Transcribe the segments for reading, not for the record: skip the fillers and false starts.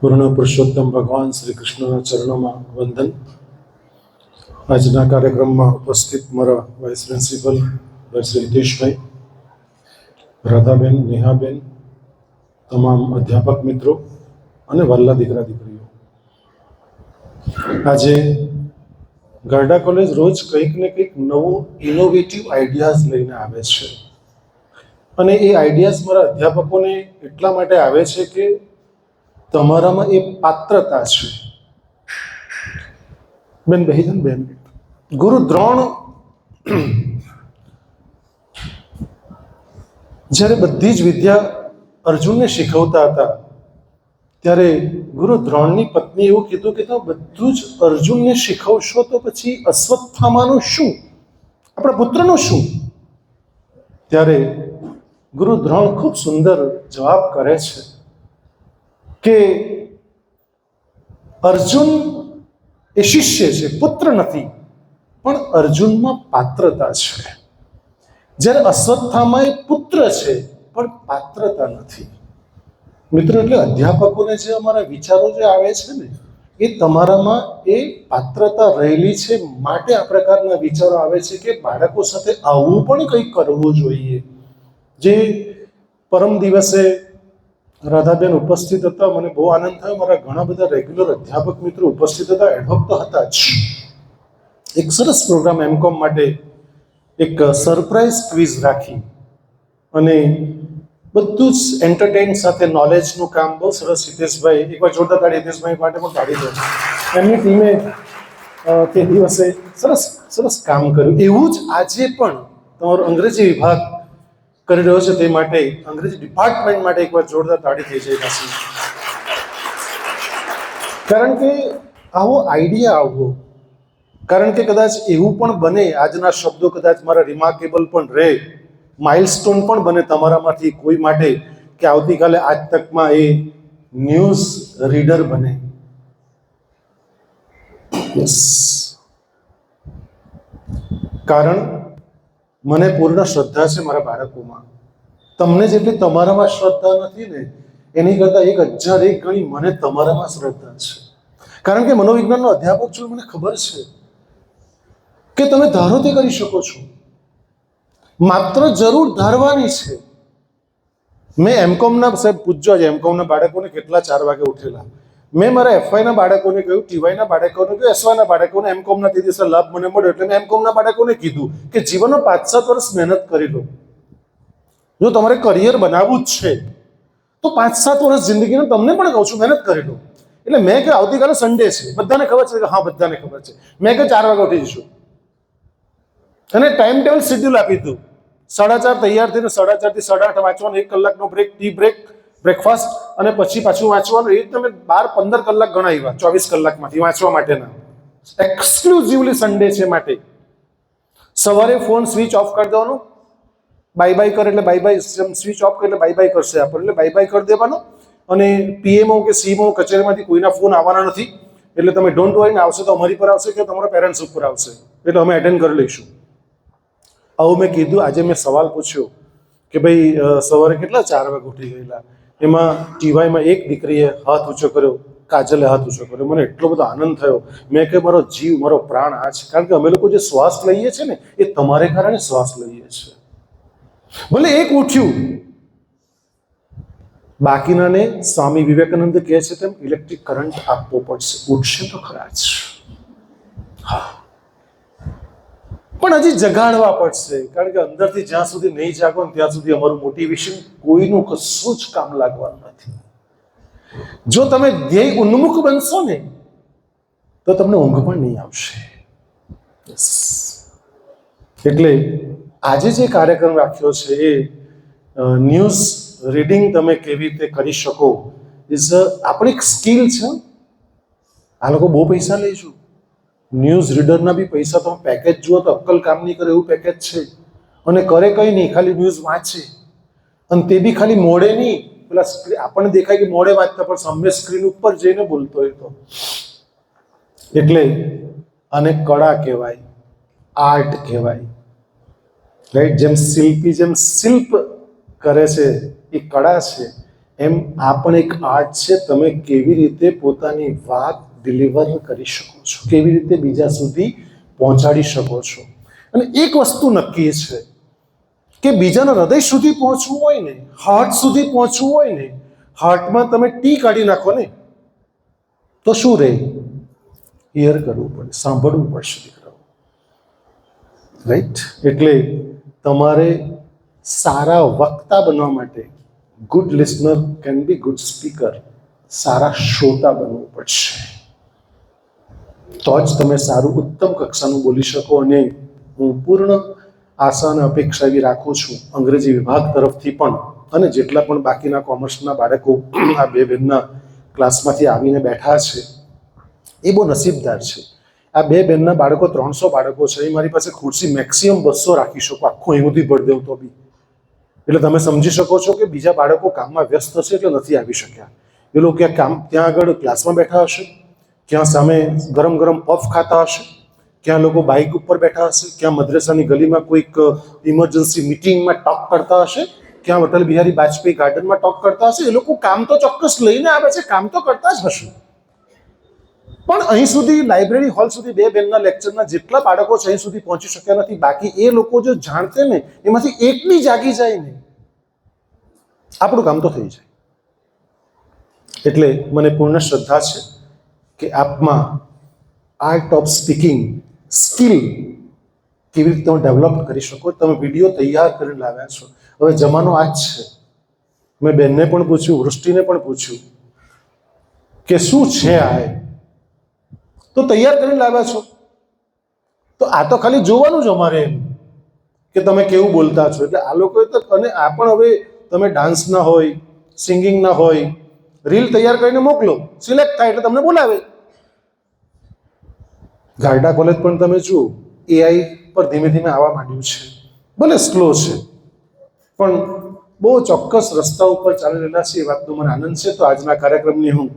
પૂર્ણ પુરુષોત્તમ ભગવાન શ્રી કૃષ્ણના ચરણોમાં વંદન. આજના કાર્યક્રમમાં ઉપસ્થિત મારા વાઇસ પ્રિન્સિપલ શ્રી હિતેશભાઈ, રાધાબેન, નેહાબેન, તમામ અધ્યાપક મિત્રો અને વહાલા દીકરા દીકરીઓ, આજે ગરડા કોલેજ રોજ કંઈક ને કંઈક નવું ઇનોવેટિવ આઈડિયાઝ લઈને આવે છે. અને એ આઈડિયાઝ મારા અધ્યાપકોને એટલા માટે આવે છે કે તમારામાં એ પાત્રતા છે. બેન બહેજન બેન, ગુરુ દ્રોણ જ્યારે બધી જ વિદ્યા અર્જુનને શીખવતા હતા ત્યારે ગુરુ દ્રોણની પત્ની એવું કીધું કે તમે બધું જ અર્જુનને શીખવશો તો પછી અશ્વત્થામાનું શું, આપણા પુત્રનું શું? ત્યારે ગુરુ દ્રોણ ખૂબ સુંદર જવાબ કરે છે કે અર્જુન એ શિષ્ય છે, પુત્ર નથી, પણ અર્જુનમાં પાત્રતા છે. જ્યારે અશ્વત્થામા એ પુત્ર છે પણ પાત્રતા નથી. મિત્રો, એટલે અધ્યાપકોને જે અમારા વિચારો જે આવે છે ને, એ તમારામાં એ પાત્રતા રહેલી છે માટે આ પ્રકારના વિચારો આવે છે કે બાળકો સાથે આવું પણ કંઈક કરવું જોઈએ. જે પરમ દિવસે રાધાબેન ઉપસ્થિત હતા, મને બહુ આનંદ થયો. મારા ઘણા બધા રેગ્યુલર અધ્યાપક મિત્રો ઉપસ્થિત હતા, એડહોક તો હતા જ. એક સરસ પ્રોગ્રામ એમકોમ માટે એક સરપ્રાઇઝ ક્વિઝ રાખી અને બધું જ એન્ટરટેઇન સાથે નોલેજનું કામ બહુ સરસ. હિતેશભાઈ, એકવાર જોરદાર તાળી હિતેશભાઈ માટે પણ કાઢી દો. એમની ટીમે તે દિવસે સરસ સરસ કામ કર્યું. એવું જ આજે પણ તમારો અંગ્રેજી વિભાગ કરી રહ્યો છે, તે માટે અંગ્રેજી ડિપાર્ટમેન્ટ માટે એકવાર જોરદાર તાળી થઈ જાય પાછી. કારણ કે આવો આઈડિયા આવવો, કારણ કે કદાચ એવું પણ બને, આજના શબ્દો કદાચ મારા રિમાર્કેબલ પણ રહે, માઇલસ્ટોન પણ બને તમારામાંથી કોઈ માટે, કે આવતીકાલે આજ તકમાં એ ન્યૂઝ રીડર બને. યસ, કારણ મને પૂર્ણ શ્રદ્ધા છે મારા બાળકોમાં. તમને જેટલી તમારામાં શ્રદ્ધા નથી ને, એની કરતાં 1001 ગણી મને તમારામાં શ્રદ્ધા છે. કારણ કે મનોવિજ્ઞાનનો અધ્યાપક છું, મને ખબર છે કે તમે ધારો તે કરી શકો છો, માત્ર જરૂર ધારવાની છે. મેં એમકોમના, સાહેબ પૂછજો આજે એમકોમના બાળકોને કેટલા 4 વાગે ઉઠેલા. મેં મારા એફવાયના બાળકોને કહ્યું, ટીવાયના બાળકોને કહ્યું, એસવાયના બાળકોને, એમકોમના તે દિવસે લાભ મને મળ્યો એટલે મેં એમકોમના બાળકોને કીધું કે જીવનમાં 5-7 વર્ષ મહેનત કરી લો. જો તમારે કરિયર બનાવવું જ છે તો 5-7 વર્ષ જિંદગીનું તમને પણ કહું છું મહેનત કરી લો. એટલે મેં કે આવતીકાલે સન્ડે છે, બધાને ખબર છે કે હા બધાને ખબર છે. મેં કે 4 વાગે ઉઠી જઈશું અને ટાઈમ ટેબલ શેડ્યુલ આપી દીધું. 4:30 તૈયાર થઈને 4:30 થી 8:30 વાંચવાનું, 1 કલાકનો બ્રેક, ટી બ્રેક, બ્રેકફાસ્ટ, અને પછી પાછું વાંચવાનું. એ તમે 12-15 કલાક ગણાવ્યા 24 કલાકમાંથી વાંચવા માટેના. એક્સક્લુઝિવલી સન્ડે છે માટે સવારે ફોન સ્વિચ ઓફ કરી દેવાનો. બાય બાય કરે એટલે બાય બાય, સ્વિચ ઓફ કરે એટલે બાય બાય કરશે આપણને, એટલે બાય બાય કરી દેવાનો. અને પીએમઓ કે સીએમઓ કચેરીમાંથી કોઈના ફોન આવવાના નથી, એટલે તમે ડોન્ટ વરી. આવશે તો અમારી પર આવશે કે તમારા પેરેન્ટ્સ ઉપર આવશે, એટલે અમે એટેન્ડ કરી લઈશું. આવું મેં કીધું. આજે મેં સવાલ પૂછ્યો કે ભાઈ સવારે કેટલા 4 વાગે ઉઠી ગયેલા? એમાં ટીવાયમાં એક દીકરીએ હાથ ઊંચો કર્યો, કાજલે હાથ ઊંચો કર્યો. મને એટલો બધો આનંદ થયો. મેં કે મારો જીવ, મારો પ્રાણ આ છે. કારણ કે અમે લોકો જે શ્વાસ લઈએ છીએ ને, એ તમારે કારણે શ્વાસ લઈએ છીએ. ભલે એક ઉઠ્યું, બાકીનાને સ્વામી વિવેકાનંદ કહે છે તેમ ઇલેક્ટ્રિક કરંટ આપવો પડશે. ઉઠશે તો ખરા જ, હા, પણ હજી જગાડવા પડશે. કારણ કે અંદરથી જ્યાં સુધી નહીં જાગો ને ત્યાં સુધી અમારું મોટિવેશન કોઈનું કશું જ કામ લાગવાનું નથી. જો તમે ધ્યેય ઉન્મુખ બનશો ને તો તમને ઊંઘ પણ નહીં આવશે. એટલે આજે જે કાર્યક્રમ રાખ્યો છે એ ન્યૂઝ રીડિંગ તમે કેવી રીતે કરી શકો, ઇઝ આપણી એક સ્કિલ છે. આ લોકો બહુ પૈસા લઈશું, ન્યૂઝ રીડરના બી પૈસા. તમે પેકેજ જુઓ તો અક્કલ કામ નહીં કરે એવું પેકેજ છે. અને કરે કંઈ નહીં, ખાલી ન્યૂઝ વાંચે, અને તે બી ખાલી મોડે નહીં. પેલા આપણને દેખાય કે મોડે વાંચતા, પણ સામે સ્ક્રીન ઉપર જઈને બોલતો હોય તો. એટલે આને કળા કહેવાય, આર્ટ કહેવાય, રાઈટ? જેમ શિલ્પી જેમ શિલ્પ કરે છે, એ કળા છે. એમ આ પણ એક આર્ટ છે. તમે કેવી રીતે પોતાની વાત ડિલિવર કરી શકો છો, કેવી રીતે બીજા સુધી પહોંચાડી શકો છો. અને એક વસ્તુ નક્કી છે કે બીજાના હૃદય સુધી પહોંચવું હોય ને, હાર્ટ સુધી પહોંચવું હોય ને, હાર્ટમાં તમે ટી કાઢી નાખો ને તો શું રહે? હિયર કરવું પડે, સાંભળવું પડશે દીકરાઓ. રાઈટ? એટલે તમારે સારા વક્તા બનવા માટે good listener can be good speaker, સારા શ્રોતા બનવું પડશે. તો જ તમે સારું ઉત્તમ કક્ષાનું બોલી શકો. અને હું પૂર્ણ આશા અને અપેક્ષા એવી રાખું છું અંગ્રેજી વિભાગ તરફથી પણ, અને જેટલા પણ બાકીના કોમર્સના બાળકો આ બે બહેનના ક્લાસમાંથી આવીને બેઠા છે એ બહુ નસીબદાર છે. આ બે બહેનના બાળકો 300 બાળકો છે. એ મારી પાસે ખુરશી મેક્સિમમ 200 રાખી શકો, આખું અહીંથી ભરી દઉં તો બી. એટલે તમે સમજી શકો છો કે બીજા બાળકો કામમાં વ્યસ્ત છે એટલે નથી આવી શક્યા. એ લોકો ત્યાં આગળ ક્લાસમાં બેઠા હશે, ક્યાં સામે ગરમ ગરમ પફ ખાતા હશે, ક્યાં લોકો બાઇક ઉપર બેઠા હશે, ક્યાં મદ્રેસાની ગલીમાં કોઈક ઇમરજન્સી મિટિંગમાં ટોક કરતા હશે, ક્યાં અટલ બિહારી વાજપેયી ગાર્ડનમાં ટોક કરતા હશે. એ લોકો કામ તો ચોક્કસ લઈને આવે છે, કામ તો કરતા જ હશે. પણ અહીં સુધી લાઇબ્રેરી હોલ સુધી બે બહેનના લેક્ચરના જેટલા બાળકો છે અહીં સુધી પહોંચી શક્યા નથી. બાકી એ લોકો જો જાણતે ને એમાંથી એક બી જાગી જાય ને, આપણું કામ તો થઈ જાય. એટલે મને પૂર્ણ શ્રદ્ધા છે કે આપમાં આર્ટ ઓફ સ્પીકિંગ સ્કિલ કેવી રીતે તમે ડેવલપ કરી શકો. તમે વિડીયો તૈયાર કરીને લાવ્યા છો. હવે જમાનો આ જ છે. મેં બેનને પણ પૂછ્યું, વૃષ્ટિને પણ પૂછ્યું કે શું છે આ, તો તૈયાર કરીને લાવ્યા છો. તો આ તો ખાલી જોવાનું જ અમારે એમ કે તમે કેવું બોલતા છો. એટલે આ લોકોએ તો, અને આ પણ હવે તમે ડાન્સના હોય, સિંગિંગના હોય, રીલ તૈયાર કરીને મોકલો, સિલેક્ટ થાય એટલે તમને બોલાવે. ગારડા કોલેજ પણ તમે જુઓ, એઆઈ પર ધીમે ધીમે આવવા માંડ્યું છે. ભલે સ્લો છે પણ બહુ ચોક્કસ રસ્તા ઉપર ચાલી રહેલા છે. એ વાતનો મને આનંદ છે. તો આજના કાર્યક્રમની હું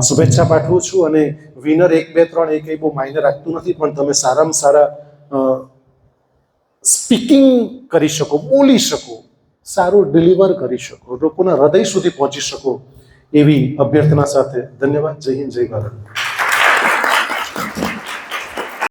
શુભેચ્છા પાઠવું છું. અને વિનર 1, 2, 3 એ કંઈ બહુ માયને રાખતું નથી, પણ તમે સારામાં સારા સ્પીકિંગ કરી શકો, બોલી શકો, સારું ડિલિવર કરી શકો, લોકોના હૃદય સુધી પહોંચી શકો એવી અભ્યર્થના સાથે ધન્યવાદ. જય હિન્દ, જય ભારત.